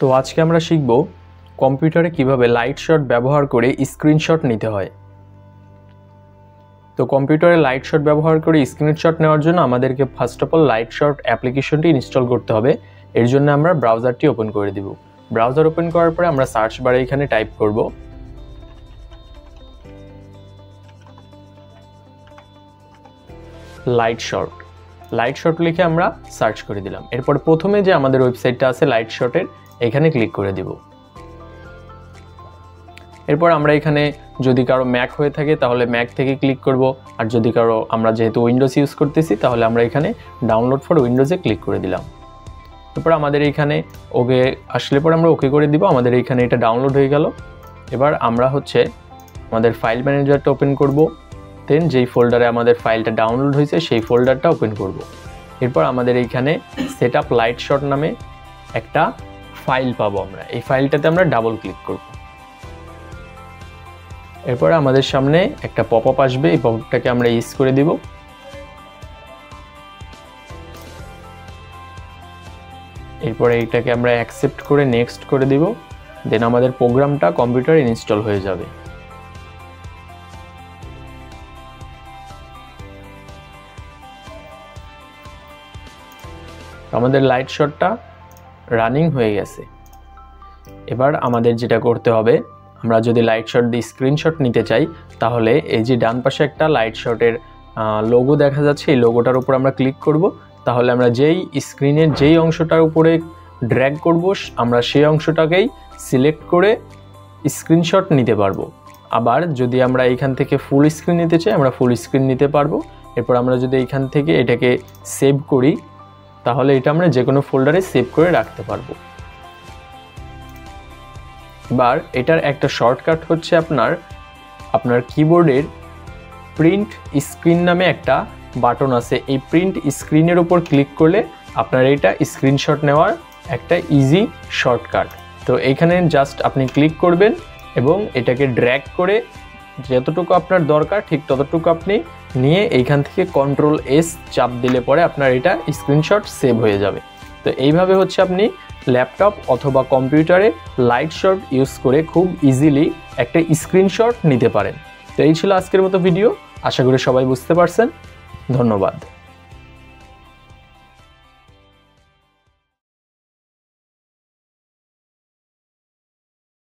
তো আজকে আমরা শিখব কম্পিউটারে কিভাবে লাইট শট ব্যবহার করে স্ক্রিনশট নিতে হয়। তো কম্পিউটারে লাইট শট ব্যবহার করে স্ক্রিনশট নেওয়ার জন্য আমাদেরকে first of all light shot অ্যাপ্লিকেশনটি ইনস্টল করতে হবে। এর জন্য আমরা ব্রাউজারটি ওপেন করে দিব। ব্রাউজার ওপেন করার পরে আমরা সার্চ বারে এখানে টাইপ করব লাইট শট। লাইট শট লিখে আমরা সার্চ করে দিলাম। এরপর প্রথমে যে আমাদের ওয়েবসাইটটা আছে লাইট শটের, এখানে ক্লিক করে দিব। এরপর আমরা এখানে যদি কারো ম্যাক হয়ে থাকে তাহলে ম্যাক থেকে ক্লিক করব, আর যদি কারো আমরা যেহেতু উইন্ডোজ ইউজ করতেছি তাহলে আমরা এখানে ডাউনলোড ফর উইন্ডোজে ক্লিক করে দিলাম। এরপর আমাদের এইখানে ওকে আসলে পরে আমরা ওকে করে দিব। আমাদের এইখানে এটা ডাউনলোড হয়ে গেল। এবার আমরা আমাদের ফাইল ম্যানেজারটা ওপেন করব, দেন যেই ফোল্ডারে আমাদের ফাইলটা ডাউনলোড হয়েছে সেই ফোল্ডারটা ওপেন করব। এরপর আমাদের এইখানে সেটআপ লাইট শট নামে একটা ফাইল পাবো আমরা। এই ফাইলটাতে আমরা ডাবল ক্লিক করব। এরপর আমাদের সামনে একটা পপআপ আসবে, এই পপআপটাকে আমরা ইউজ করে দিব। এরপর এইটাকে আমরা অ্যাকসেপ্ট করে নেক্সট করে দিব। দেন আমাদের প্রোগ্রামটা কম্পিউটারে ইনস্টল হয়ে যাবে। আমাদের লাইট শটটা রানিং হয়ে গেছে। এবার আমাদের যেটা করতে হবে, আমরা যদি লাইট শট দিয়ে স্ক্রিনশট নিতে চাই তাহলে এই যে ডান পাশে একটা লাইট শটের লোগো দেখা যাচ্ছে, এই লোগোটার উপর আমরা ক্লিক করব। তাহলে আমরা যেই স্ক্রিনের যেই অংশটার উপরে ড্র্যাগ করব আমরা সেই অংশটাকেই সিলেক্ট করে স্ক্রিনশট নিতে পারবো। আবার যদি আমরা এইখান থেকে ফুল স্ক্রিন নিতে চাই আমরা ফুল স্ক্রিন নিতে পারবো। এরপর আমরা যদি এইখান থেকে এটাকে সেভ করি তাহলে এটা আমরা যে কোনো ফোল্ডারে সেভ করে রাখতে পারবো। এবার এটার একটা শর্টকাট হচ্ছে আপনার কিবোর্ডের প্রিন্ট স্ক্রিন নামে একটা বাটন আছে। এই প্রিন্ট স্ক্রিনের উপর ক্লিক করলে আপনার এটা স্ক্রিনশট নেওয়ার একটা ইজি শর্টকাট। তো এইখানে জাস্ট আপনি ক্লিক করবেন এবং এটাকে ড্র্যাগ করে যতটুকু আপনার দরকার ঠিক ততটুকু আপনি নিয়ে এইখান থেকে Ctrl+S চাপ দিলে পরে আপনার এটা স্ক্রিনশট সেভ হয়ে যাবে। তো এইভাবে আপনি ল্যাপটপ অথবা কম্পিউটারে লাইট শট ইউজ করে খুব ইজিলি একটা স্ক্রিনশট নিতে পারেন। তো এই ছিল আজকের মতো ভিডিও। আশা করি সবাই বুঝতে পারছেন। ধন্যবাদ।